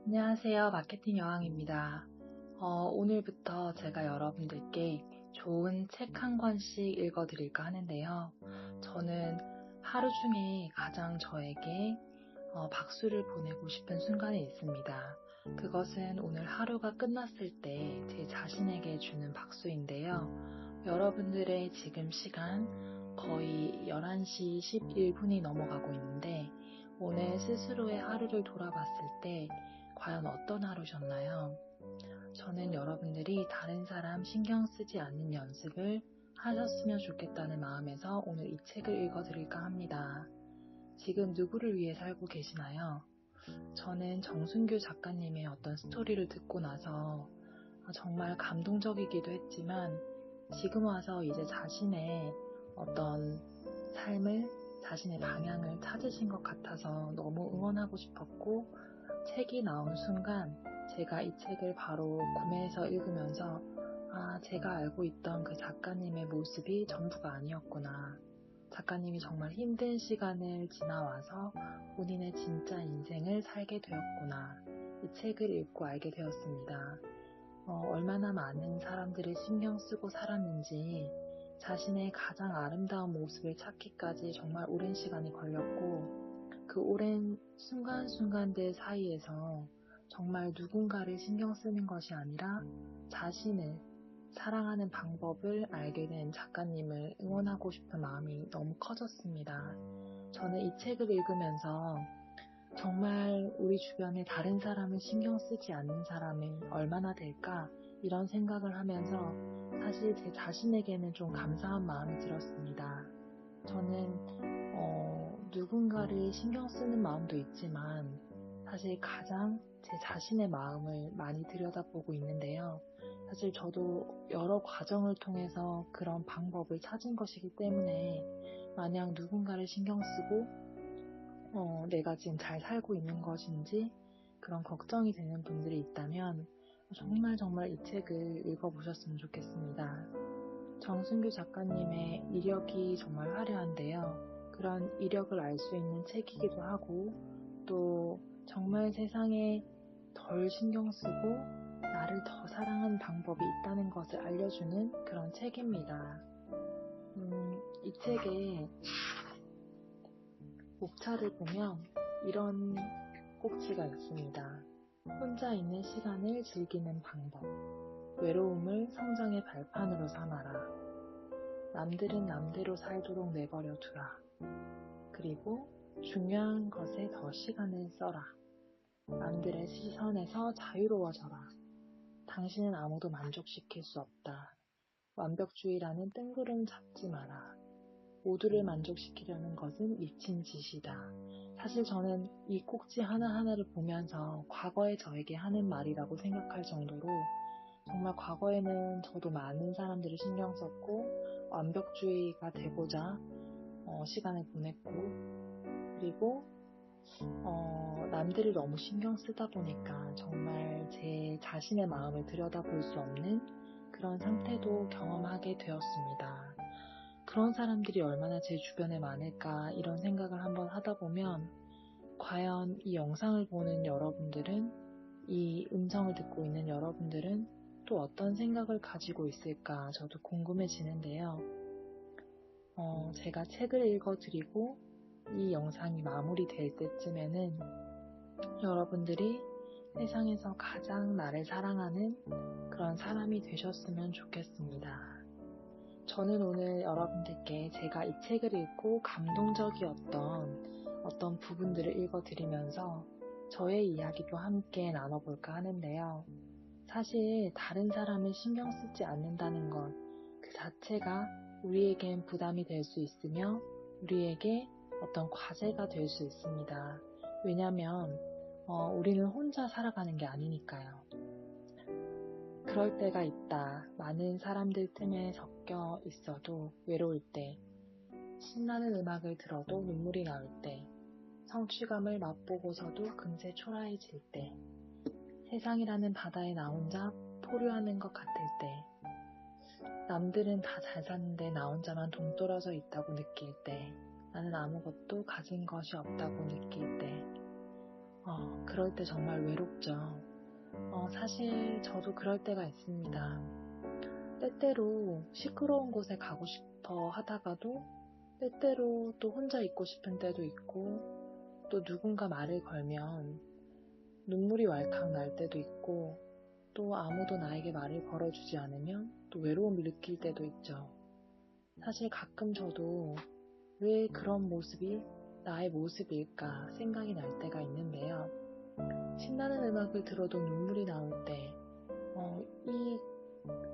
안녕하세요. 마케팅 여왕입니다. 오늘부터 제가 여러분들께 좋은 책 한 권씩 읽어드릴까 하는데요. 저는 하루 중에 가장 저에게 박수를 보내고 싶은 순간이 있습니다. 그것은 오늘 하루가 끝났을 때 제 자신에게 주는 박수인데요. 여러분들의 지금 시간 거의 11시 11분이 넘어가고 있는데 오늘 스스로의 하루를 돌아봤을 때 과연 어떤 하루셨나요? 저는 여러분들이 다른 사람 신경 쓰지 않는 연습을 하셨으면 좋겠다는 마음에서 오늘 이 책을 읽어드릴까 합니다. 지금 누구를 위해 살고 계시나요? 저는 정순규 작가님의 어떤 스토리를 듣고 나서 정말 감동적이기도 했지만 지금 와서 이제 자신의 어떤 삶을, 자신의 방향을 찾으신 것 같아서 너무 응원하고 싶었고 책이 나온 순간 제가 이 책을 바로 구매해서 읽으면서 제가 알고 있던 그 작가님의 모습이 전부가 아니었구나. 작가님이 정말 힘든 시간을 지나와서 본인의 진짜 인생을 살게 되었구나. 이 책을 읽고 알게 되었습니다. 얼마나 많은 사람들을 신경 쓰고 살았는지 자신의 가장 아름다운 모습을 찾기까지 정말 오랜 시간이 걸렸고 그 오랜 순간순간들 사이에서 정말 누군가를 신경 쓰는 것이 아니라 자신을 사랑하는 방법을 알게 된 작가님을 응원하고 싶은 마음이 너무 커졌습니다. 저는 이 책을 읽으면서 정말 우리 주변에 다른 사람을 신경 쓰지 않는 사람이 얼마나 될까 이런 생각을 하면서 사실 제 자신에게는 좀 감사한 마음이 들었습니다. 저는 누군가를 신경 쓰는 마음도 있지만 사실 가장 제 자신의 마음을 많이 들여다보고 있는데요. 사실 저도 여러 과정을 통해서 그런 방법을 찾은 것이기 때문에 만약 누군가를 신경 쓰고 내가 지금 잘 살고 있는 것인지 그런 걱정이 되는 분들이 있다면 정말 이 책을 읽어보셨으면 좋겠습니다. 정순규 작가님의 이력이 정말 화려한데요. 그런 이력을 알 수 있는 책이기도 하고 또 정말 세상에 덜 신경 쓰고 나를 더 사랑하는 방법이 있다는 것을 알려주는 그런 책입니다. 이 책의 목차를 보면 이런 꼭지가 있습니다. 혼자 있는 시간을 즐기는 방법. 외로움을 성장의 발판으로 삼아라. 남들은 남대로 살도록 내버려 두라. 그리고 중요한 것에 더 시간을 써라. 남들의 시선에서 자유로워져라. 당신은 아무도 만족시킬 수 없다. 완벽주의라는 뜬구름 잡지 마라. 모두를 만족시키려는 것은 미친 짓이다. 사실 저는 이 꼭지 하나하나를 보면서 과거의 저에게 하는 말이라고 생각할 정도로 정말 과거에는 저도 많은 사람들을 신경 썼고 완벽주의가 되고자 시간을 보냈고 그리고 남들을 너무 신경 쓰다 보니까 정말 제 자신의 마음을 들여다볼 수 없는 그런 상태도 경험하게 되었습니다. 그런 사람들이 얼마나 제 주변에 많을까 이런 생각을 한번 하다 보면 과연 이 영상을 보는 여러분들은 이 음성을 듣고 있는 여러분들은 또 어떤 생각을 가지고 있을까 저도 궁금해지는데요. 제가 책을 읽어드리고 이 영상이 마무리될 때쯤에는 여러분들이 세상에서 가장 나를 사랑하는 그런 사람이 되셨으면 좋겠습니다. 저는 오늘 여러분들께 제가 이 책을 읽고 감동적이었던 어떤 부분들을 읽어드리면서 저의 이야기도 함께 나눠볼까 하는데요. 사실 다른 사람을 신경 쓰지 않는다는 것 그 자체가 우리에겐 부담이 될 수 있으며 우리에게 어떤 과제가 될 수 있습니다. 왜냐하면 우리는 혼자 살아가는 게 아니니까요. 그럴 때가 있다. 많은 사람들 틈에 섞여 있어도 외로울 때, 신나는 음악을 들어도 눈물이 나올 때, 성취감을 맛보고서도 금세 초라해질 때, 세상이라는 바다에 나 혼자 포류하는 것 같을 때, 남들은 다 잘 사는데 나 혼자만 동떨어져 있다고 느낄 때, 나는 아무것도 가진 것이 없다고 느낄 때, 그럴 때 정말 외롭죠. 사실 저도 그럴 때가 있습니다. 때때로 시끄러운 곳에 가고 싶어 하다가도 때때로 또 혼자 있고 싶은 때도 있고 또 누군가 말을 걸면 눈물이 왈칵 날 때도 있고 또 아무도 나에게 말을 걸어주지 않으면 또 외로움을 느낄 때도 있죠. 사실 가끔 저도 왜 그런 모습이 나의 모습일까 생각이 날 때가 있는데요. 신나는 음악을 들어도 눈물이 나올 때, 이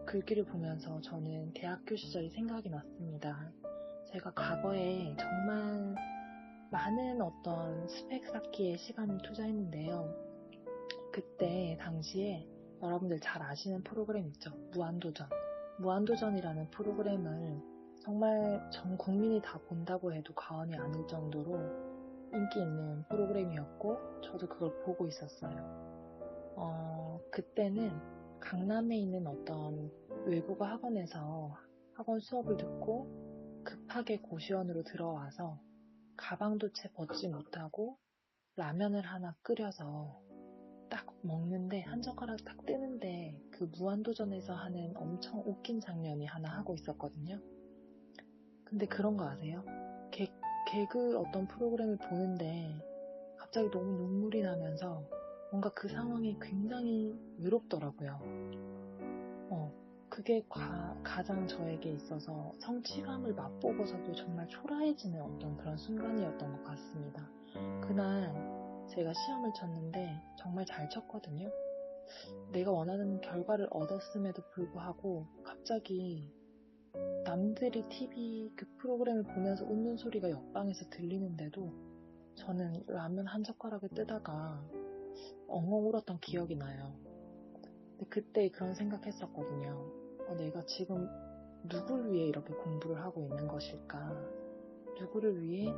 글귀를 보면서 저는 대학교 시절이 생각이 났습니다. 제가 과거에 정말 많은 어떤 스펙 쌓기에 시간을 투자했는데요. 그때 당시에 여러분들 잘 아시는 프로그램 있죠? 무한도전. 무한도전이라는 프로그램을 정말 전 국민이 다 본다고 해도 과언이 아닐 정도로 인기 있는 프로그램이었고 저도 그걸 보고 있었어요. 그때는 강남에 있는 어떤 외국어 학원에서 학원 수업을 듣고 급하게 고시원으로 들어와서 가방도 채 벗지 못하고 라면을 하나 끓여서 딱 먹는데 한 젓가락 딱 뜨는데 그 무한도전에서 하는 엄청 웃긴 장면이 하나 하고 있었거든요. 근데 그런 거 아세요? 개그 어떤 프로그램을 보는데 갑자기 너무 눈물이 나면서 뭔가 그 상황이 굉장히 외롭더라고요. 그게 가장 저에게 있어서 성취감을 맛보고서도 정말 초라해지는 어떤 그런 순간이었던 것 같습니다. 그날 제가 시험을 쳤는데 정말 잘 쳤거든요. 내가 원하는 결과를 얻었음에도 불구하고 갑자기 남들이 TV 그 프로그램을 보면서 웃는 소리가 옆방에서 들리는데도 저는 라면 한 젓가락을 뜨다가 엉엉 울었던 기억이 나요. 근데 그때 그런 생각했었거든요. 내가 지금 누굴 위해 이렇게 공부를 하고 있는 것일까? 누구를 위해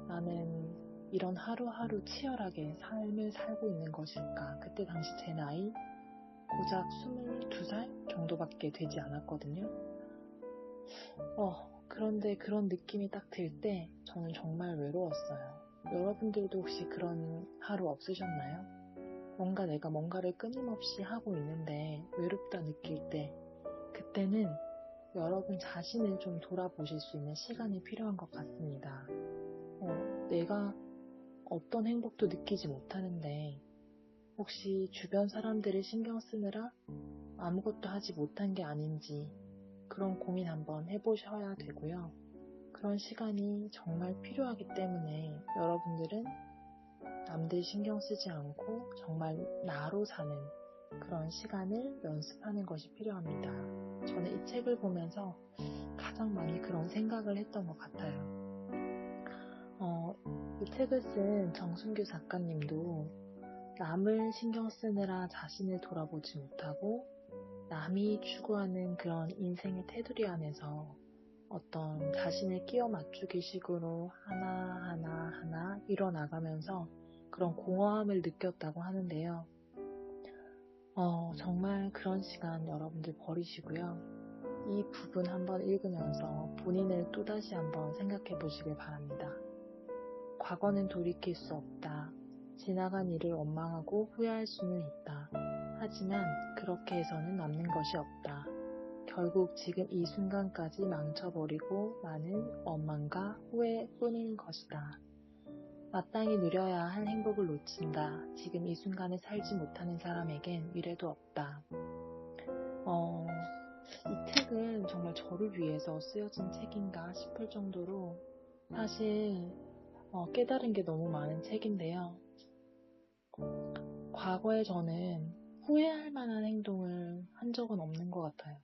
나는 이런 하루하루 치열하게 삶을 살고 있는 것일까? 그때 당시 제 나이 고작 22살 정도밖에 되지 않았거든요. 그런데 그런 느낌이 딱 들 때 저는 정말 외로웠어요. 여러분들도 혹시 그런 하루 없으셨나요? 뭔가 내가 뭔가를 끊임없이 하고 있는데 외롭다 느낄 때 그때는 여러분 자신을 좀 돌아보실 수 있는 시간이 필요한 것 같습니다. 내가 어떤 행복도 느끼지 못하는데 혹시 주변 사람들을 신경 쓰느라 아무것도 하지 못한 게 아닌지 그런 고민 한번 해보셔야 되고요. 그런 시간이 정말 필요하기 때문에 여러분들은 남들 신경 쓰지 않고 정말 나로 사는 그런 시간을 연습하는 것이 필요합니다. 저는 이 책을 보면서 가장 많이 그런 생각을 했던 것 같아요. 이 책을 쓴 정순규 작가님도 남을 신경 쓰느라 자신을 돌아보지 못하고 남이 추구하는 그런 인생의 테두리 안에서 어떤 자신을 끼워 맞추기 식으로 하나하나 일어나가면서 그런 공허함을 느꼈다고 하는데요. 정말 그런 시간 여러분들 버리시고요. 이 부분 한번 읽으면서 본인을 또다시 한번 생각해 보시길 바랍니다. 과거는 돌이킬 수 없다. 지나간 일을 원망하고 후회할 수는 있다. 하지만 그렇게 해서는 남는 것이 없다. 결국 지금 이 순간까지 망쳐버리고 나는 원망과 후회뿐인 것이다. 마땅히 누려야 할 행복을 놓친다. 지금 이 순간을 살지 못하는 사람에겐 미래도 없다. 이 책은 정말 저를 위해서 쓰여진 책인가 싶을 정도로 사실 깨달은 게 너무 많은 책인데요. 과거에 저는 후회할 만한 행동을 한 적은 없는 것 같아요.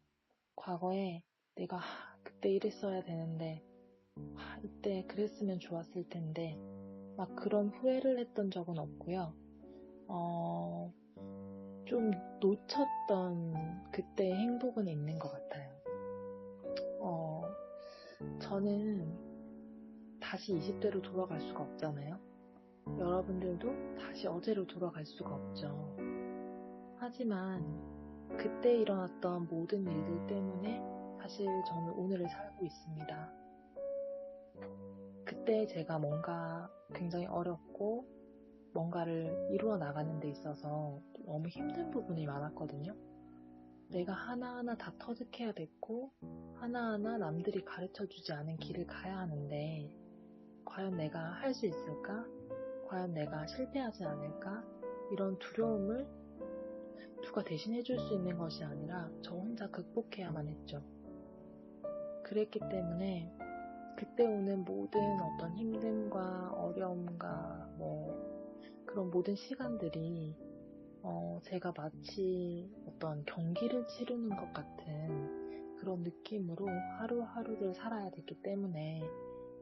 과거에 내가 그때 이랬어야 되는데 이때 그랬으면 좋았을 텐데 막 그런 후회를 했던 적은 없고요. 좀 놓쳤던 그때의 행복은 있는 것 같아요. 저는 다시 20대로 돌아갈 수가 없잖아요. 여러분들도 다시 어제로 돌아갈 수가 없죠. 하지만 그때 일어났던 모든 일들 때문에 사실 저는 오늘을 살고 있습니다. 그때 제가 뭔가 굉장히 어렵고 뭔가를 이루어 나가는 데 있어서 너무 힘든 부분이 많았거든요. 내가 하나하나 다 터득해야 됐고 하나하나 남들이 가르쳐주지 않은 길을 가야 하는데 과연 내가 할 수 있을까? 과연 내가 실패하지 않을까? 이런 두려움을 누가 대신해 줄 수 있는 것이 아니라 저 혼자 극복해야만 했죠. 그랬기 때문에 그때 오는 모든 어떤 힘듦과 어려움과 그런 모든 시간들이 제가 마치 어떤 경기를 치르는 것 같은 그런 느낌으로 하루하루를 살아야 됐기 때문에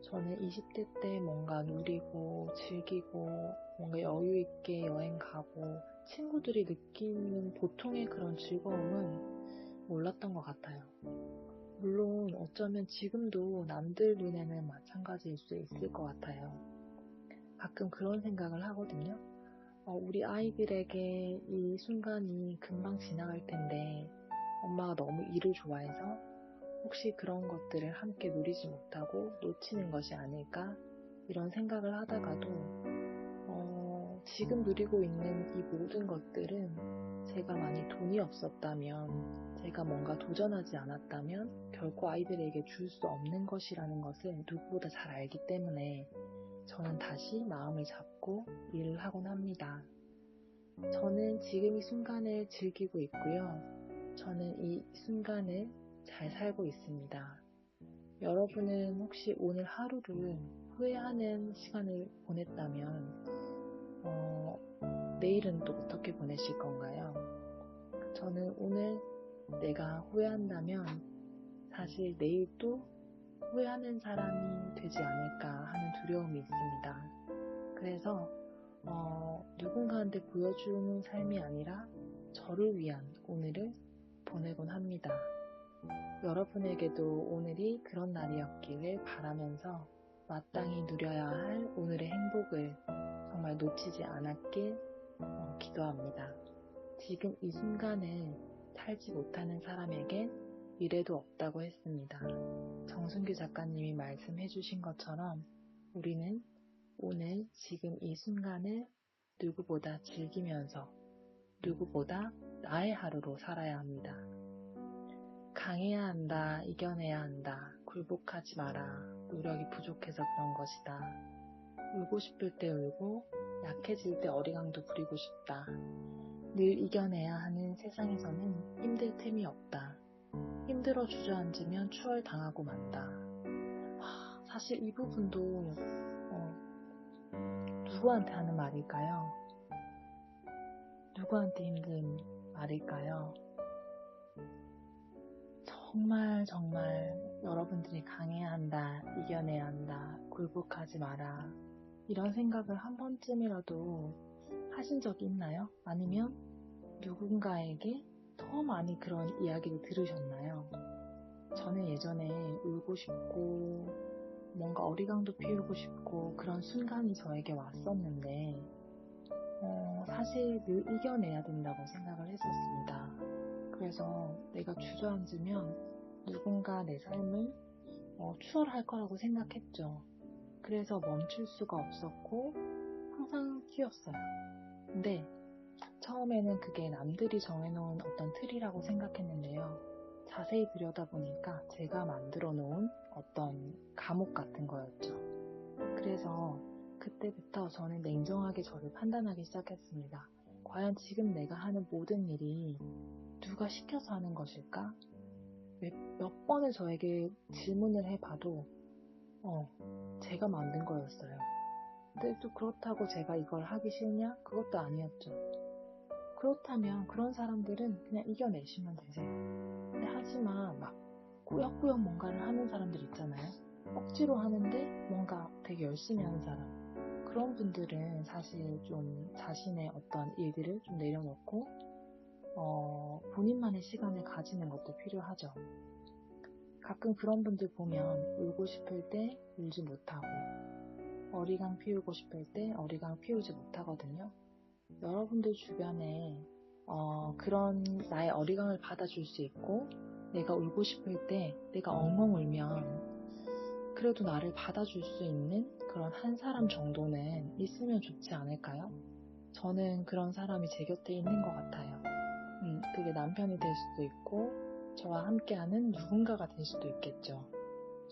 저는 20대 때 뭔가 누리고 즐기고 뭔가 여유 있게 여행 가고 친구들이 느끼는 보통의 그런 즐거움은 몰랐던 것 같아요. 물론 어쩌면 지금도 남들 눈에는 마찬가지일 수 있을 것 같아요. 가끔 그런 생각을 하거든요. 우리 아이들에게 이 순간이 금방 지나갈 텐데 엄마가 너무 일을 좋아해서 혹시 그런 것들을 함께 누리지 못하고 놓치는 것이 아닐까? 이런 생각을 하다가도 지금 누리고 있는 이 모든 것들은 제가 많이 돈이 없었다면, 제가 뭔가 도전하지 않았다면 결코 아이들에게 줄 수 없는 것이라는 것을 누구보다 잘 알기 때문에 저는 다시 마음을 잡고 일을 하곤 합니다. 저는 지금 이 순간을 즐기고 있고요. 저는 이 순간을 잘 살고 있습니다. 여러분은 혹시 오늘 하루를 후회하는 시간을 보냈다면 내일은 또 어떻게 보내실 건가요? 저는 오늘 내가 후회한다면 사실 내일도 후회하는 사람이 되지 않을까 하는 두려움이 있습니다. 그래서 누군가한테 보여주는 삶이 아니라 저를 위한 오늘을 보내곤 합니다. 여러분에게도 오늘이 그런 날이었기를 바라면서 마땅히 누려야 할 오늘의 행복을 정말 놓치지 않았길 기도합니다. 지금 이 순간을 살지 못하는 사람에겐 미래도 없다고 했습니다. 정순규 작가님이 말씀해 주신 것처럼 우리는 오늘 지금 이 순간을 누구보다 즐기면서 누구보다 나의 하루로 살아야 합니다. 강해야 한다, 이겨내야 한다, 굴복하지 마라, 노력이 부족해서 그런 것이다. 울고 싶을 때 울고 약해질 때 어리광도 부리고 싶다. 늘 이겨내야 하는 세상에서는 힘들 틈이 없다. 힘들어 주저앉으면 추월당하고 만다. 사실 이 부분도 누구한테 하는 말일까요? 누구한테 힘든 말일까요? 정말 여러분들이 강해야 한다, 이겨내야 한다, 굴복하지 마라 이런 생각을 한 번쯤이라도 하신 적이 있나요? 아니면 누군가에게 더 많이 그런 이야기를 들으셨나요? 저는 예전에 울고 싶고 뭔가 어리광도 피우고 싶고 그런 순간이 저에게 왔었는데 사실 늘 이겨내야 된다고 생각을 했었습니다. 그래서 내가 주저앉으면 누군가 내 삶을 추월할 거라고 생각했죠. 그래서 멈출 수가 없었고 항상 뛰었어요. 근데 처음에는 그게 남들이 정해놓은 어떤 틀이라고 생각했는데요. 자세히 들여다보니까 제가 만들어 놓은 어떤 감옥 같은 거였죠. 그래서 그때부터 저는 냉정하게 저를 판단하기 시작했습니다. 과연 지금 내가 하는 모든 일이 누가 시켜서 하는 것일까? 몇 번을 저에게 질문을 해봐도 제가 만든 거였어요. 근데 또 그렇다고 제가 이걸 하기 싫냐? 그것도 아니었죠. 그렇다면 그런 사람들은 그냥 이겨내시면 되세요. 근데 하지만 막 꾸역꾸역 뭔가를 하는 사람들 있잖아요. 억지로 하는데 뭔가 되게 열심히 하는 사람. 그런 분들은 사실 좀 자신의 어떤 일들을 좀 내려놓고 본인만의 시간을 가지는 것도 필요하죠. 가끔 그런 분들 보면 울고 싶을 때 울지 못하고 어리광 피우고 싶을 때 어리광 피우지 못하거든요. 여러분들 주변에 그런 나의 어리광을 받아줄 수 있고 내가 울고 싶을 때 내가 엉엉 울면 그래도 나를 받아줄 수 있는 그런 한 사람 정도는 있으면 좋지 않을까요? 저는 그런 사람이 제 곁에 있는 것 같아요. 그게 남편이 될 수도 있고, 저와 함께하는 누군가가 될 수도 있겠죠.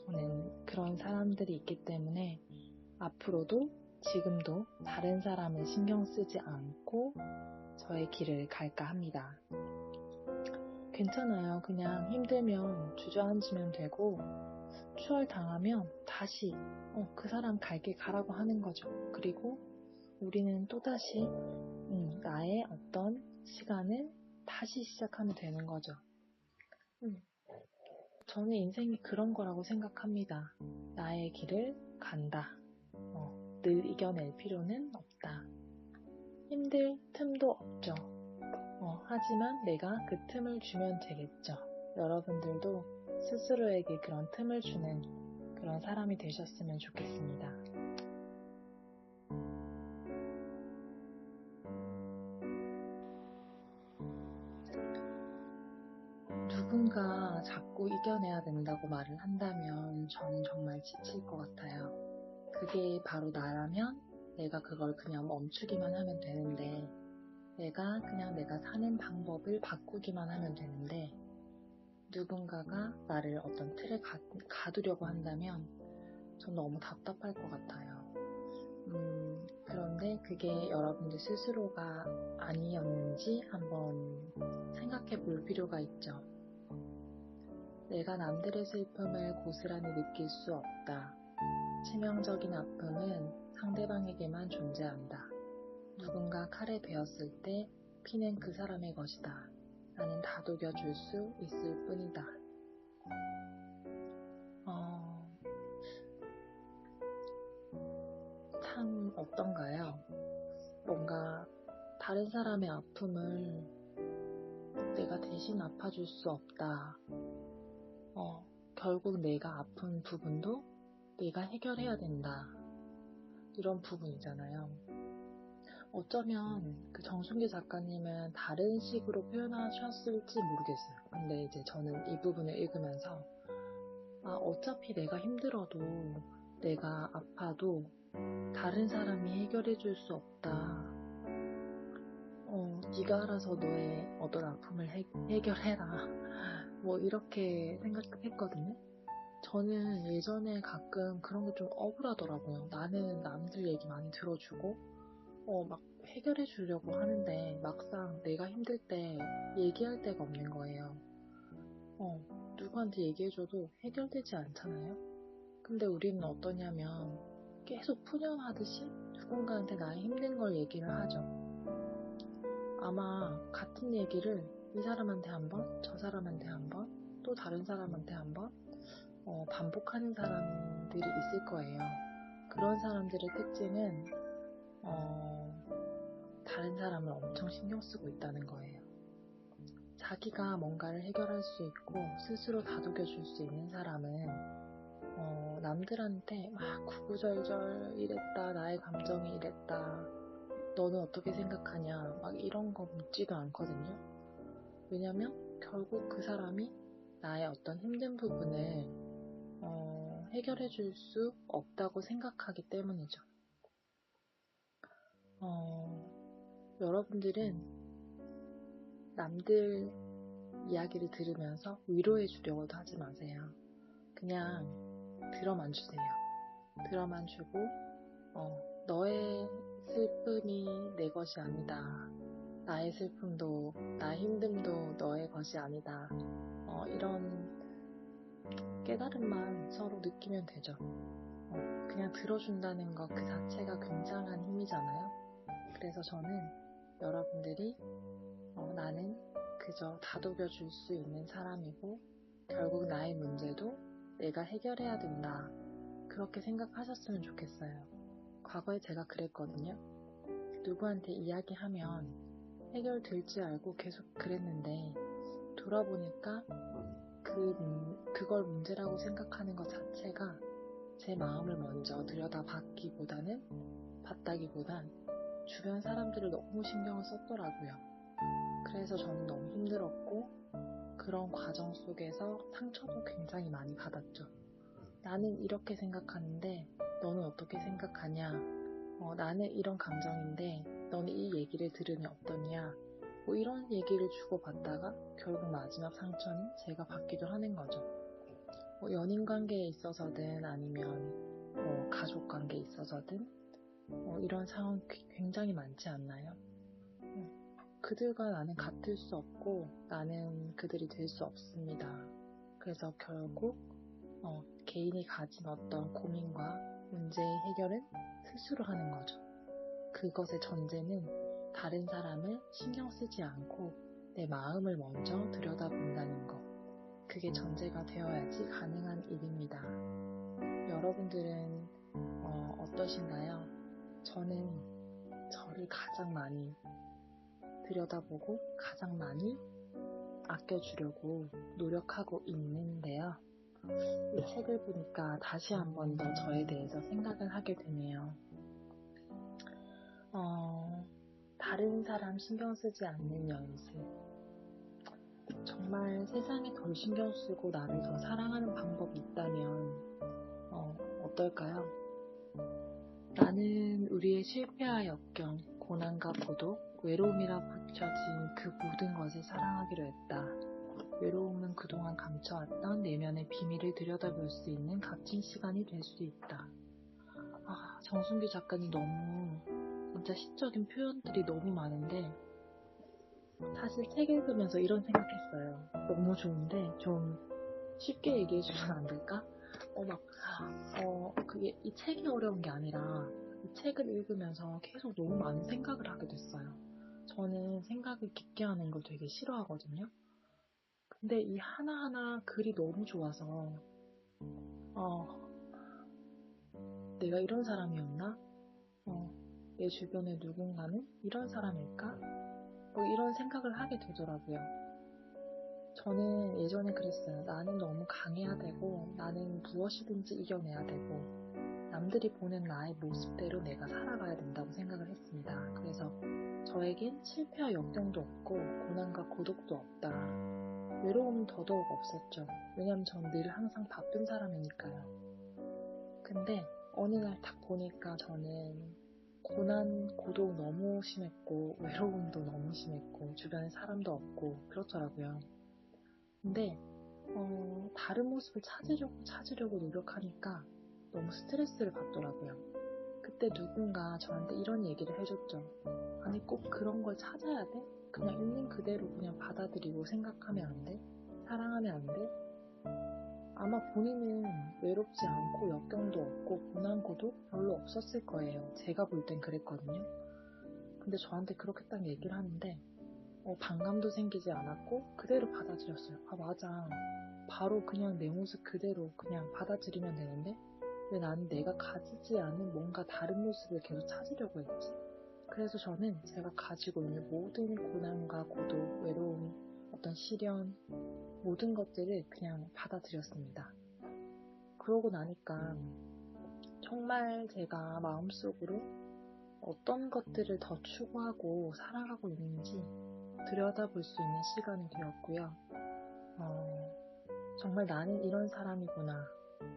저는 그런 사람들이 있기 때문에 앞으로도 지금도 다른 사람을 신경 쓰지 않고 저의 길을 갈까 합니다. 괜찮아요. 그냥 힘들면 주저앉으면 되고, 추월당하면 다시 그 사람 갈 길 가라고 하는 거죠. 그리고 우리는 또다시 나의 어떤 시간을 다시 시작하면 되는 거죠. 저는 인생이 그런 거라고 생각합니다. 나의 길을 간다. 늘 이겨낼 필요는 없다. 힘들 틈도 없죠. 하지만 내가 그 틈을 주면 되겠죠. 여러분들도 스스로에게 그런 틈을 주는 그런 사람이 되셨으면 좋겠습니다. 누군가 자꾸 이겨내야 된다고 말을 한다면 저는 정말 지칠 것 같아요. 그게 바로 나라면 내가 그걸 그냥 멈추기만 하면 되는데, 내가 사는 방법을 바꾸기만 하면 되는데, 누군가가 나를 어떤 틀에 가두려고 한다면 전 너무 답답할 것 같아요. 그런데 그게 여러분들 스스로가 아니었는지 한번 생각해 볼 필요가 있죠. 내가 남들의 슬픔을 고스란히 느낄 수 없다. 치명적인 아픔은 상대방에게만 존재한다. 누군가 칼에 베었을 때 피는 그 사람의 것이다. 나는 다독여줄 수 있을 뿐이다. 참 어떤가요? 뭔가 다른 사람의 아픔을 내가 대신 아파줄 수 없다. 결국 내가 아픈 부분도 내가 해결해야 된다. 이런 부분이잖아요. 어쩌면 그 정순기 작가님은 다른 식으로 표현하셨을지 모르겠어요. 근데 이제 저는 이 부분을 읽으면서 어차피 내가 힘들어도 내가 아파도 다른 사람이 해결해 줄 수 없다. 네가 알아서 너의 어떤 아픔을 해결해라. 뭐 이렇게 생각했거든요. 저는 예전에 가끔 그런 게 좀 억울하더라고요. 나는 남들 얘기 많이 들어주고 막 해결해 주려고 하는데 막상 내가 힘들 때 얘기할 데가 없는 거예요. 누구한테 얘기해줘도 해결되지 않잖아요. 근데 우리는 어떠냐면 계속 푸념하듯이 누군가한테 나의 힘든 걸 얘기를 하죠. 아마 같은 얘기를 이 사람한테 한 번, 저 사람한테 한 번, 또 다른 사람한테 한 번 반복하는 사람들이 있을 거예요. 그런 사람들의 특징은 다른 사람을 엄청 신경 쓰고 있다는 거예요. 자기가 뭔가를 해결할 수 있고 스스로 다독여줄 수 있는 사람은 남들한테 막 구구절절 이랬다, 나의 감정이 이랬다, 너는 어떻게 생각하냐, 막 이런 거 묻지도 않거든요. 왜냐면 결국 그 사람이 나의 어떤 힘든 부분을 해결해 줄 수 없다고 생각하기 때문이죠. 여러분들은 남들 이야기를 들으면서 위로해 주려고도 하지 마세요. 그냥 들어만 주세요. 들어만 주고 너의 슬픔이 내 것이 아니다. 나의 슬픔도 나의 힘듦도 너의 것이 아니다. 이런 깨달음만 서로 느끼면 되죠. 그냥 들어준다는 것 그 자체가 굉장한 힘이잖아요. 그래서 저는 여러분들이 나는 그저 다독여줄 수 있는 사람이고 결국 나의 문제도 내가 해결해야 된다. 그렇게 생각하셨으면 좋겠어요. 과거에 제가 그랬거든요. 누구한테 이야기하면 해결될지 알고 계속 그랬는데 돌아보니까 그걸 문제라고 생각하는 것 자체가 제 마음을 먼저 들여다봤다기보단 주변 사람들을 너무 신경을 썼더라고요. 그래서 저는 너무 힘들었고 그런 과정 속에서 상처도 굉장히 많이 받았죠. 나는 이렇게 생각하는데 너는 어떻게 생각하냐? 나는 이런 감정인데 너는 이 얘기를 들으면 어떠냐? 뭐 이런 얘기를 주고받다가 결국 마지막 상처는 제가 받기도 하는 거죠. 연인 관계에 있어서든 아니면 가족 관계에 있어서든 이런 상황 굉장히 많지 않나요? 그들과 나는 같을 수 없고 나는 그들이 될 수 없습니다. 그래서 결국 개인이 가진 어떤 고민과 문제의 해결은 스스로 하는 거죠. 그것의 전제는 다른 사람을 신경 쓰지 않고 내 마음을 먼저 들여다본다는 것. 그게 전제가 되어야지 가능한 일입니다. 여러분들은 어떠신가요? 저는 저를 가장 많이 들여다보고 가장 많이 아껴주려고 노력하고 있는데요. 이 책을 보니까 다시 한 번 더 저에 대해서 생각을 하게 되네요. 다른 사람 신경 쓰지 않는 연습. 정말 세상에 덜 신경 쓰고 나를 더 사랑하는 방법이 있다면 어떨까요? 나는 우리의 실패와 역경, 고난과 고독, 외로움이라 붙여진 그 모든 것을 사랑하기로 했다. 외로움은 그동안 감춰왔던 내면의 비밀을 들여다볼 수 있는 값진 시간이 될 수 있다. 정순기 작가님 너무 진짜 시적인 표현들이 너무 많은데 사실 책 읽으면서 이런 생각했어요. 너무 좋은데 좀 쉽게 얘기해주면 안 될까? 그게 이 책이 어려운 게 아니라 이 책을 읽으면서 계속 너무 많은 생각을 하게 됐어요. 저는 생각을 깊게 하는 걸 되게 싫어하거든요. 근데 이 하나하나 글이 너무 좋아서 내가 이런 사람이었나? 내 주변에 누군가는 이런 사람일까? 이런 생각을 하게 되더라고요. 저는 예전에 그랬어요. 나는 너무 강해야 되고 나는 무엇이든지 이겨내야 되고 남들이 보는 나의 모습대로 내가 살아가야 된다고 생각을 했습니다. 그래서 저에겐 실패와 역경도 없고 고난과 고독도 없다. 외로움은 더더욱 없었죠. 왜냐면 전 늘 항상 바쁜 사람이니까요. 근데 어느 날 딱 보니까 저는 고난, 고독 너무 심했고 외로움도 너무 심했고 주변에 사람도 없고 그렇더라고요. 근데 다른 모습을 찾으려고 노력하니까 너무 스트레스를 받더라고요. 그때 누군가 저한테 이런 얘기를 해줬죠. 아니 꼭 그런 걸 찾아야 돼? 그냥 있는 그대로 그냥 받아들이고 생각하면 안 돼? 사랑하면 안 돼? 아마 본인은 외롭지 않고 역경도 없고 고난고도 별로 없었을 거예요. 제가 볼 땐 그랬거든요. 근데 저한테 그렇게 딱 얘기를 하는데 반감도 생기지 않았고 그대로 받아들였어요. 맞아. 바로 그냥 내 모습 그대로 그냥 받아들이면 되는데 왜 나는 내가 가지지 않은 뭔가 다른 모습을 계속 찾으려고 했지? 그래서 저는 제가 가지고 있는 모든 고난과 고독, 외로움, 어떤 시련, 모든 것들을 그냥 받아들였습니다. 그러고 나니까 정말 제가 마음속으로 어떤 것들을 더 추구하고 살아가고 있는지 들여다볼 수 있는 시간이 되었고요. 정말 나는 이런 사람이구나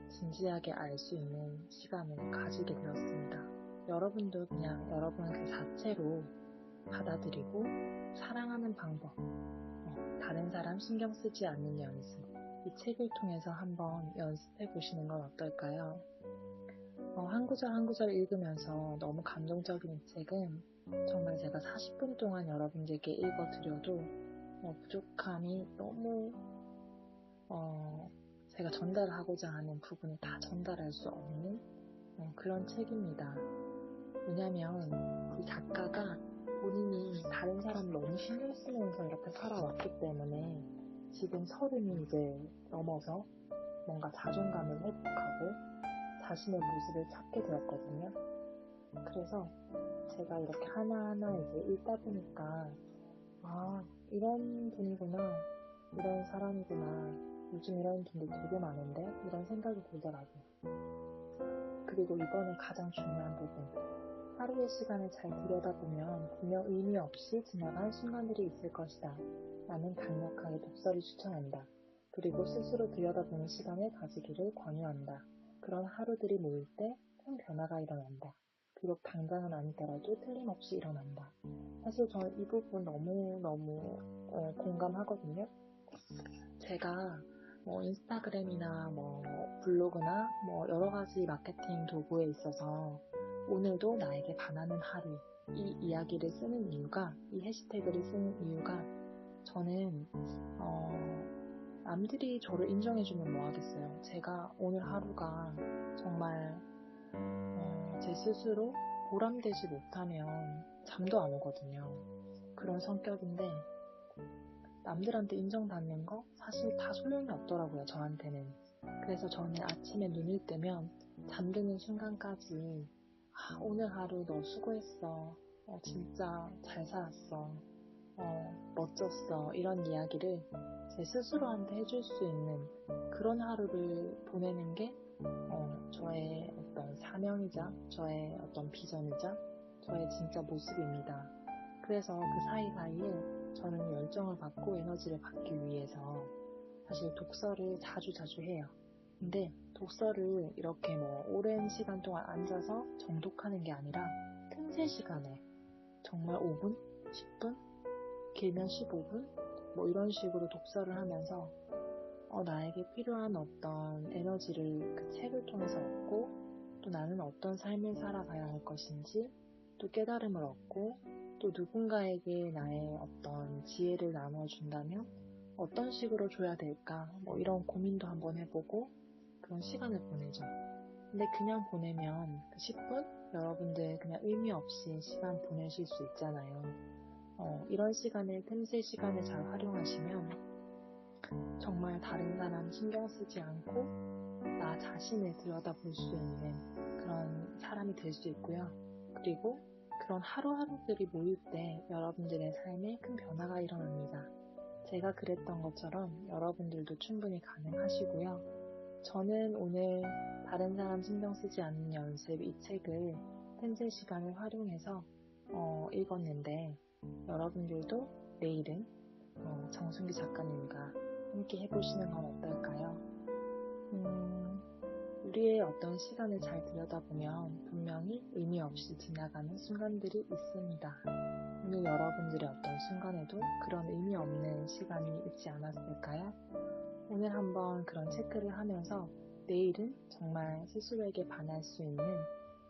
진지하게 알 수 있는 시간을 가지게 되었습니다. 여러분도 그냥 여러분 그 자체로 받아들이고 사랑하는 방법, 다른 사람 신경 쓰지 않는 연습, 이 책을 통해서 한번 연습해 보시는 건 어떨까요? 한 구절 한 구절 읽으면서 너무 감동적인 이 책은 정말 제가 40분 동안 여러분들께 읽어드려도 부족함이 너무 제가 전달하고자 하는 부분을 다 전달할 수 없는 그런 책입니다. 왜냐면 이 작가가 본인이 다른 사람을 너무 신경 쓰면서 이렇게 살아왔기 때문에 지금 30이 이제 넘어서 뭔가 자존감을 회복하고 자신의 모습을 찾게 되었거든요. 그래서 제가 이렇게 하나하나 이제 읽다 보니까 이런 분이구나, 이런 사람이구나, 요즘 이런 분들 되게 많은데 이런 생각이 들더라고요. 그리고 이번에 가장 중요한 부분, 하루의 시간을 잘 들여다보면 분명 의미 없이 지나간 순간들이 있을 것이다. 나는 강력하게 독서를 추천한다. 그리고 스스로 들여다보는 시간을 가지기를 권유한다. 그런 하루들이 모일 때 큰 변화가 일어난다. 비록 당장은 아니더라도 틀림없이 일어난다. 사실 저는 이 부분 너무너무 공감하거든요. 제가 인스타그램이나 블로그나 여러 가지 마케팅 도구에 있어서 오늘도 나에게 반하는 하루 이 이야기를 쓰는 이유가, 이 해시태그를 쓰는 이유가 저는 남들이 저를 인정해주면 뭐 하겠어요. 제가 오늘 하루가 정말 제 스스로 보람되지 못하면 잠도 안 오거든요. 그런 성격인데 남들한테 인정받는 거 사실 다 소용이 없더라고요, 저한테는. 그래서 저는 아침에 눈을 뜨면 잠드는 순간까지 오늘 하루 너 수고했어. 진짜 잘 살았어. 멋졌어. 이런 이야기를 제 스스로한테 해줄 수 있는 그런 하루를 보내는 게 저의 어떤 사명이자 저의 어떤 비전이자 저의 진짜 모습입니다. 그래서 그 사이사이에 저는 열정을 받고 에너지를 받기 위해서 사실 독서를 자주 해요. 근데 독서를 이렇게 오랜 시간 동안 앉아서 정독하는 게 아니라 틈새 시간에 정말 5분, 10분, 길면 15분 이런 식으로 독서를 하면서 나에게 필요한 어떤 에너지를 그 책을 통해서 얻고 또 나는 어떤 삶을 살아가야 할 것인지 또 깨달음을 얻고 또 누군가에게 나의 어떤 지혜를 나눠준다면 어떤 식으로 줘야 될까 이런 고민도 한번 해보고 그런 시간을 보내죠. 근데 그냥 보내면 그 10분 여러분들 그냥 의미 없이 시간 보내실 수 있잖아요. 이런 시간을 틈새 시간을 잘 활용하시면 정말 다른 사람 신경 쓰지 않고 나 자신을 들여다볼 수 있는 그런 사람이 될 수 있고요. 그리고 그런 하루하루들이 모일 때 여러분들의 삶에 큰 변화가 일어납니다. 제가 그랬던 것처럼 여러분들도 충분히 가능하시고요. 저는 오늘 다른 사람 신경 쓰지 않는 연습 이 책을 틈새 시간을 활용해서 읽었는데 여러분들도 내일은 정순기 작가님과 함께 해보시는 건 어떨까요? 우리의 어떤 시간을 잘 들여다보면 분명히 의미 없이 지나가는 순간들이 있습니다. 오늘 여러분들의 어떤 순간에도 그런 의미 없는 시간이 있지 않았을까요? 오늘 한번 그런 체크를 하면서 내일은 정말 스스로에게 반할 수 있는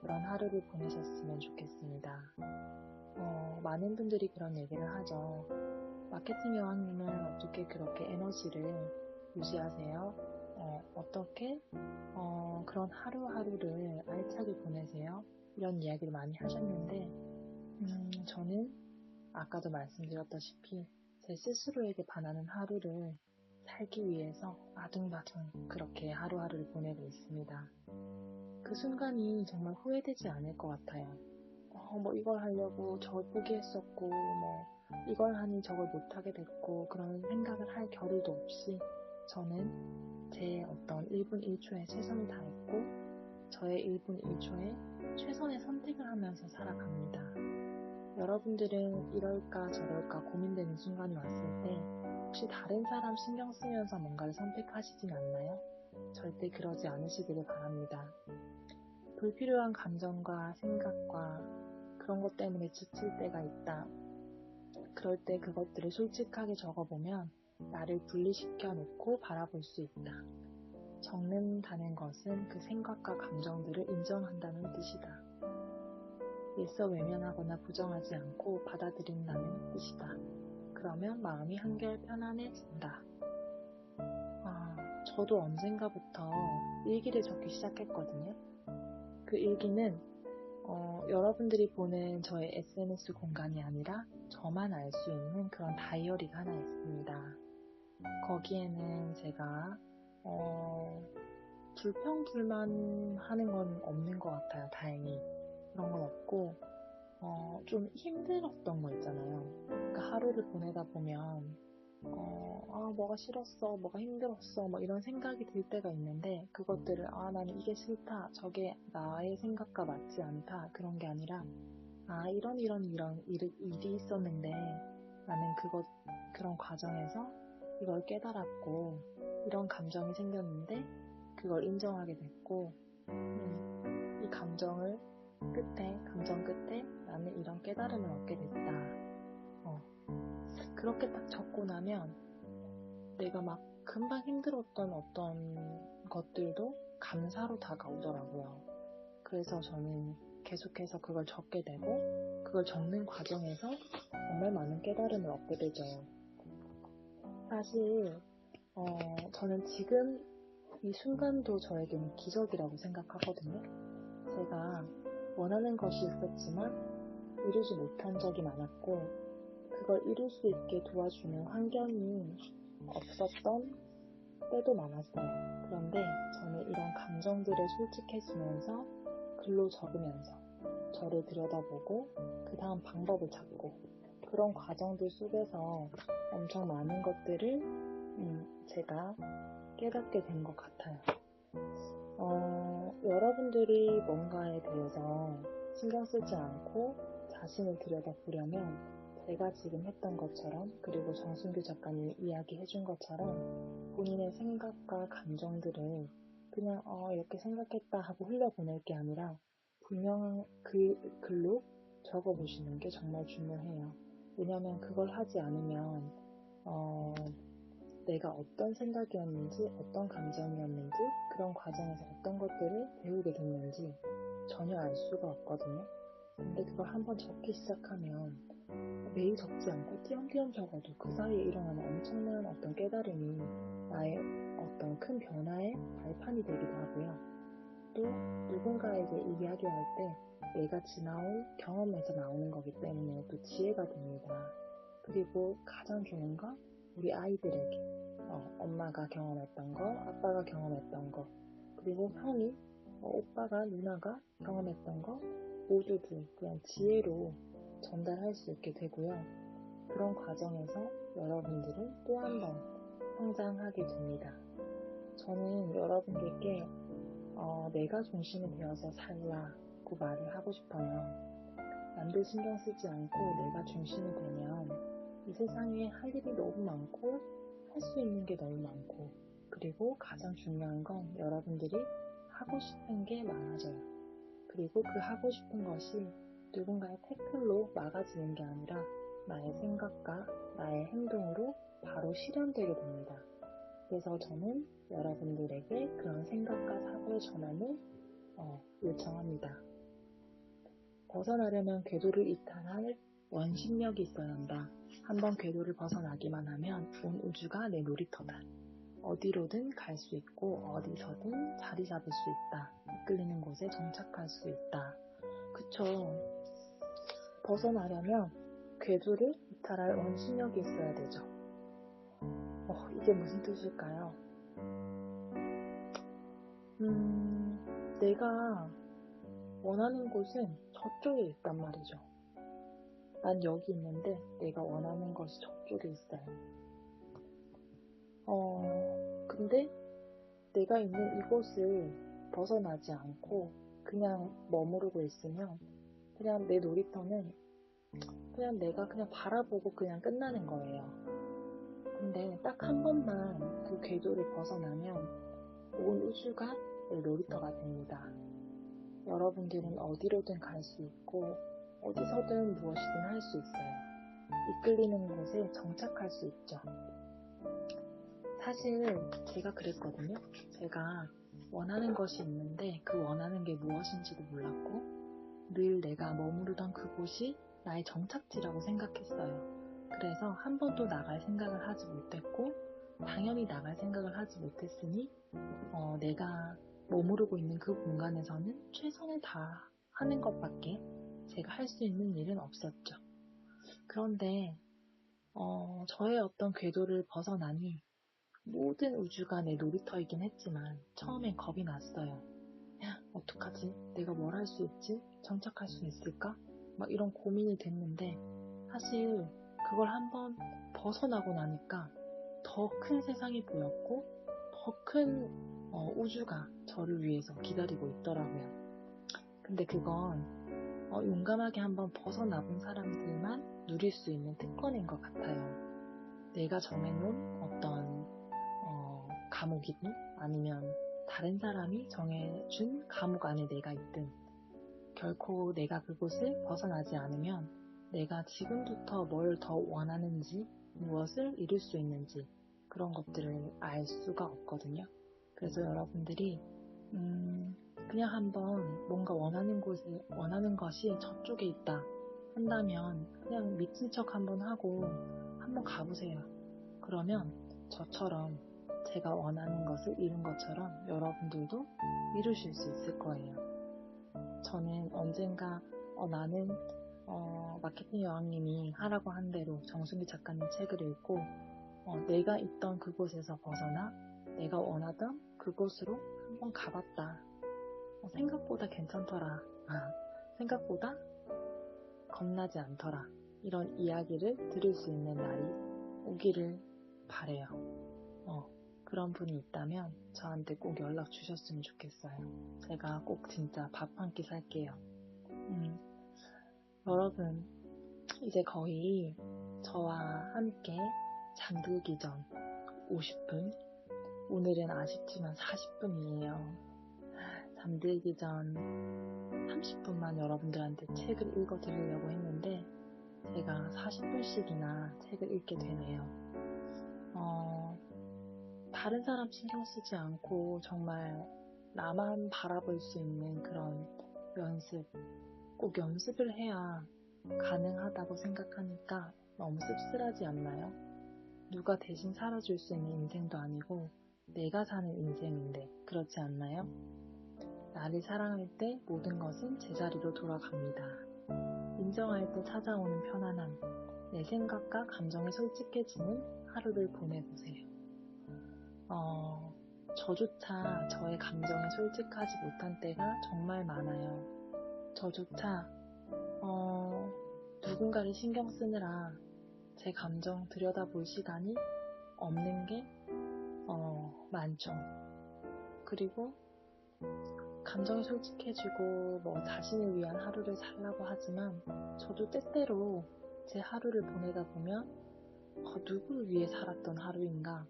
그런 하루를 보내셨으면 좋겠습니다. 많은 분들이 그런 얘기를 하죠. 마케팅 여왕님은 어떻게 그렇게 에너지를 유지하세요? 어떻게 그런 하루하루를 알차게 보내세요? 이런 이야기를 많이 하셨는데 저는 아까도 말씀드렸다시피 제 스스로에게 반하는 하루를 살기 위해서 아둥바둥 그렇게 하루하루를 보내고 있습니다. 그 순간이 정말 후회되지 않을 것 같아요. 이걸 하려고 저걸 포기했었고 이걸 하니 저걸 못하게 됐고 그런 생각을 할 겨를도 없이 저는 제 어떤 1분 1초에 최선을 다했고 저의 1분 1초에 최선의 선택을 하면서 살아갑니다. 여러분들은 이럴까 저럴까 고민되는 순간이 왔을 때 혹시 다른 사람 신경 쓰면서 뭔가를 선택하시진 않나요? 절대 그러지 않으시기를 바랍니다. 불필요한 감정과 생각과 그런 것 때문에 지칠 때가 있다. 그럴 때 그것들을 솔직하게 적어보면 나를 분리시켜 놓고 바라볼 수 있다. 적는다는 것은 그 생각과 감정들을 인정한다는 뜻이다. 애써 외면하거나 부정하지 않고 받아들인다는 뜻이다. 그러면 마음이 한결 편안해진다. 저도 언젠가부터 일기를 적기 시작했거든요. 그 일기는 여러분들이 보는 저의 SNS 공간이 아니라 저만 알 수 있는 그런 다이어리가 하나 있습니다. 거기에는 제가 불평불만 하는 건 없는 것 같아요. 다행히 그런 건 없고 좀 힘들었던 거 있잖아요. 그러니까 하루를 보내다 보면 뭐가 싫었어, 뭐가 힘들었어, 이런 생각이 들 때가 있는데 그것들을 나는 이게 싫다, 저게 나의 생각과 맞지 않다 그런 게 아니라 이런 일이 있었는데 나는 그런 과정에서 이걸 깨달았고 이런 감정이 생겼는데 그걸 인정하게 됐고 이 감정 끝에 나는 이런 깨달음을 얻게 됐다. 그렇게 딱 적고 나면 내가 막 금방 힘들었던 어떤 것들도 감사로 다가오더라고요. 그래서 저는 계속해서 그걸 적게 되고 그걸 적는 과정에서 정말 많은 깨달음을 얻게 되죠. 사실 저는 지금 이 순간도 저에게는 기적이라고 생각하거든요. 제가 원하는 것이 있었지만 이루지 못한 적이 많았고 그걸 이룰 수 있게 도와주는 환경이 없었던 때도 많았어요. 그런데 저는 이런 감정들을 솔직해지면서 글로 적으면서 저를 들여다보고 그 다음 방법을 찾고 그런 과정들 속에서 엄청 많은 것들을 제가 깨닫게 된 것 같아요. 여러분들이 뭔가에 대해서 신경 쓰지 않고 자신을 들여다보려면 제가 지금 했던 것처럼 그리고 정순규 작가님이 이야기해준 것처럼 본인의 생각과 감정들을 그냥 이렇게 생각했다 하고 흘려보낼 게 아니라 분명한 글로 적어보시는 게 정말 중요해요. 왜냐하면 그걸 하지 않으면 내가 어떤 생각이었는지 어떤 감정이었는지 그런 과정에서 어떤 것들을 배우게 됐는지 전혀 알 수가 없거든요. 근데 그걸 한번 적기 시작하면 매일 적지 않고 띄엄띄엄 적어도 그 사이에 일어나는 엄청난 어떤 깨달음이 나의 어떤 큰 변화의 발판이 되기도 하고요. 또 누군가에게 이야기할 때 내가 지나온 경험에서 나오는 거기 때문에 또 지혜가 됩니다. 그리고 가장 좋은 건 우리 아이들에게 엄마가 경험했던 거, 아빠가 경험했던 거, 그리고 형이, 오빠가, 누나가 경험했던 거 모두도 그냥 지혜로 전달할 수 있게 되고요. 그런 과정에서 여러분들은 또 한 번 성장하게 됩니다. 저는 여러분들께 내가 중심이 되어서 살라고 말을 하고 싶어요. 남들 신경 쓰지 않고 내가 중심이 되면 이 세상에 할 일이 너무 많고 할 수 있는 게 너무 많고 그리고 가장 중요한 건 여러분들이 하고 싶은 게 많아져요. 그리고 그 하고 싶은 것이 누군가의 태클로 막아지는 게 아니라 나의 생각과 나의 행동으로 바로 실현되게 됩니다. 그래서 저는 여러분들에게 그런 생각과 사고의 전환을 요청합니다. 벗어나려면 궤도를 이탈할 원심력이 있어야 한다. 한번 궤도를 벗어나기만 하면 온 우주가 내 놀이터다. 어디로든 갈 수 있고 어디서든 자리 잡을 수 있다. 이끌리는 곳에 정착할 수 있다. 그쵸? 벗어나려면 궤도를 이탈할 원심력이 있어야 되죠. 이게 무슨 뜻일까요? 내가 원하는 곳은 저쪽에 있단 말이죠. 난 여기 있는데 내가 원하는 것이 저쪽에 있어요. 근데 내가 있는 이곳을 벗어나지 않고 그냥 머무르고 있으면 그냥 내 놀이터는 그냥 내가 그냥 바라보고 그냥 끝나는 거예요. 근데 딱 한 번만 그 궤도를 벗어나면 온 우주가 내 놀이터가 됩니다. 여러분들은 어디로든 갈 수 있고 어디서든 무엇이든 할 수 있어요. 이끌리는 곳에 정착할 수 있죠. 사실 제가 그랬거든요. 제가 원하는 것이 있는데 그 원하는 게 무엇인지도 몰랐고 늘 내가 머무르던 그곳이 나의 정착지라고 생각했어요. 그래서 한 번도 나갈 생각을 하지 못했고 당연히 나갈 생각을 하지 못했으니 내가 머무르고 있는 그 공간에서는 최선을 다하는 것밖에 제가 할 수 있는 일은 없었죠. 그런데 저의 어떤 궤도를 벗어나니 모든 우주가 내 놀이터이긴 했지만 처음엔 겁이 났어요. 어떡하지? 내가 뭘 할 수 있지? 정착할 수 있을까? 막 이런 고민이 됐는데 사실 그걸 한번 벗어나고 나니까 더 큰 세상이 보였고 더 큰 우주가 저를 위해서 기다리고 있더라고요. 근데 그건 용감하게 한번 벗어나본 사람들만 누릴 수 있는 특권인 것 같아요. 내가 정해놓은 어떤 감옥이든 아니면 다른 사람이 정해준 감옥 안에 내가 있든 결코 내가 그곳을 벗어나지 않으면 내가 지금부터 뭘 더 원하는지, 무엇을 이룰 수 있는지 그런 것들을 알 수가 없거든요. 그래서 여러분들이 그냥 한번 뭔가 원하는 것이 저쪽에 있다 한다면 그냥 미친 척 한번 하고 한번 가보세요. 그러면 저처럼 제가 원하는 것을 이룬 것처럼 여러분들도 이루실 수 있을 거예요. 저는 언젠가 나는 마케팅 여왕님이 하라고 한 대로 정순기 작가님 책을 읽고 내가 있던 그곳에서 벗어나 내가 원하던 그곳으로 한번 가봤다. 생각보다 괜찮더라. 생각보다 겁나지 않더라. 이런 이야기를 들을 수 있는 날이 오기를 바래요. 그런 분이 있다면 저한테 꼭 연락 주셨으면 좋겠어요. 제가 꼭 진짜 밥 한 끼 살게요. 여러분, 이제 거의 저와 함께 잠들기 전 50분, 오늘은 아쉽지만 40분이에요. 잠들기 전 30분만 여러분들한테 책을 읽어드리려고 했는데 제가 40분씩이나 책을 읽게 되네요. 다른 사람 신경 쓰지 않고 정말 나만 바라볼 수 있는 그런 연습, 꼭 연습을 해야 가능하다고 생각하니까 너무 씁쓸하지 않나요? 누가 대신 살아줄 수 있는 인생도 아니고 내가 사는 인생인데 그렇지 않나요? 나를 사랑할 때 모든 것은 제자리로 돌아갑니다. 인정할 때 찾아오는 편안함, 내 생각과 감정에 솔직해지는 하루를 보내보세요. 저조차 저의 감정에 솔직하지 못한 때가 정말 많아요. 저조차 누군가를 신경 쓰느라 제 감정 들여다볼 시간이 없는 게 많죠. 그리고 감정이 솔직해지고 자신을 위한 하루를 살라고 하지만 저도 때때로 제 하루를 보내다 보면 누구를 위해 살았던 하루인가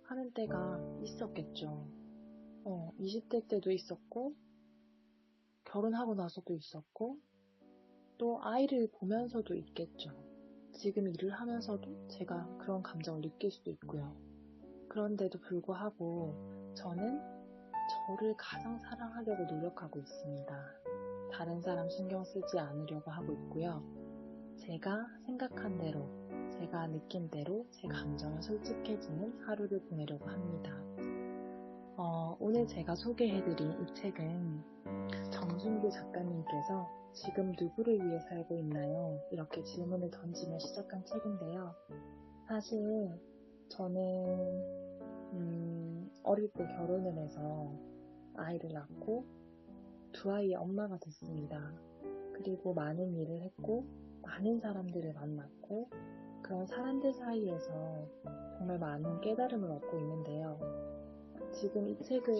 하는 때가 있었겠죠. 20대 때도 있었고 결혼하고 나서도 있었고 또 아이를 보면서도 있겠죠. 지금 일을 하면서도 제가 그런 감정을 느낄 수도 있고요. 그런데도 불구하고 저는 저를 가장 사랑하려고 노력하고 있습니다. 다른 사람 신경 쓰지 않으려고 하고 있고요. 제가 생각한 대로, 제가 느낀 대로 제 감정에 솔직해지는 하루를 보내려고 합니다. 오늘 제가 소개해드린 이 책은 정순규 작가님께서 지금 누구를 위해 살고 있나요? 이렇게 질문을 던지며 시작한 책인데요. 사실 저는 어릴 때 결혼을 해서 아이를 낳고 두 아이의 엄마가 됐습니다. 그리고 많은 일을 했고 많은 사람들을 만났고 그런 사람들 사이에서 정말 많은 깨달음을 얻고 있는데요. 지금 이 책을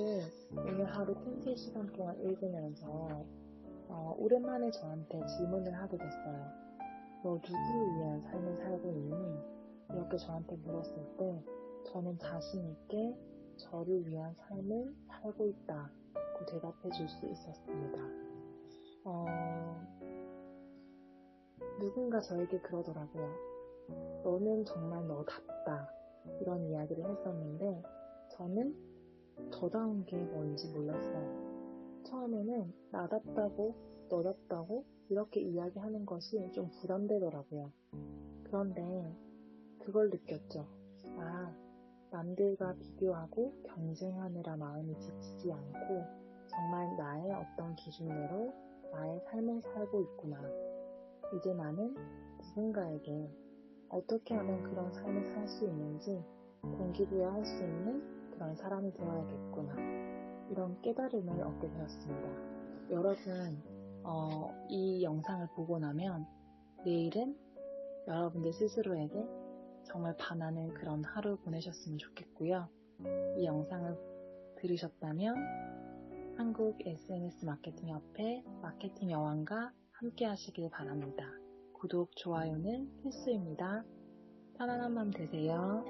오늘 하루 큰 3시간 동안 읽으면서 오랜만에 저한테 질문을 하게 됐어요. 너 누구를 위한 삶을 살고 있니? 이렇게 저한테 물었을 때 저는 자신 있게 저를 위한 삶을 살고 있다고 대답해 줄 수 있었습니다. 누군가 저에게 그러더라고요. 너는 정말 너답다. 이런 이야기를 했었는데 저는 저다운 게 뭔지 몰랐어요. 처음에는 나답다고 너답다고 이렇게 이야기하는 것이 좀 부담되더라고요. 그런데 그걸 느꼈죠. 남들과 비교하고 경쟁하느라 마음이 지치지 않고 정말 나의 어떤 기준대로 나의 삶을 살고 있구나. 이제 나는 누군가에게 어떻게 하면 그런 삶을 살 수 있는지 동기부여할 수 있는 그런 사람이 되어야겠구나. 이런 깨달음을 얻게 되었습니다. 여러분, 이 영상을 보고 나면 내일은 여러분들 스스로에게 정말 반하는 그런 하루 보내셨으면 좋겠고요. 이 영상을 들으셨다면 한국 SNS 마케팅 협회 마케팅 여왕과 함께 하시길 바랍니다. 구독, 좋아요는 필수입니다. 편안한 밤 되세요.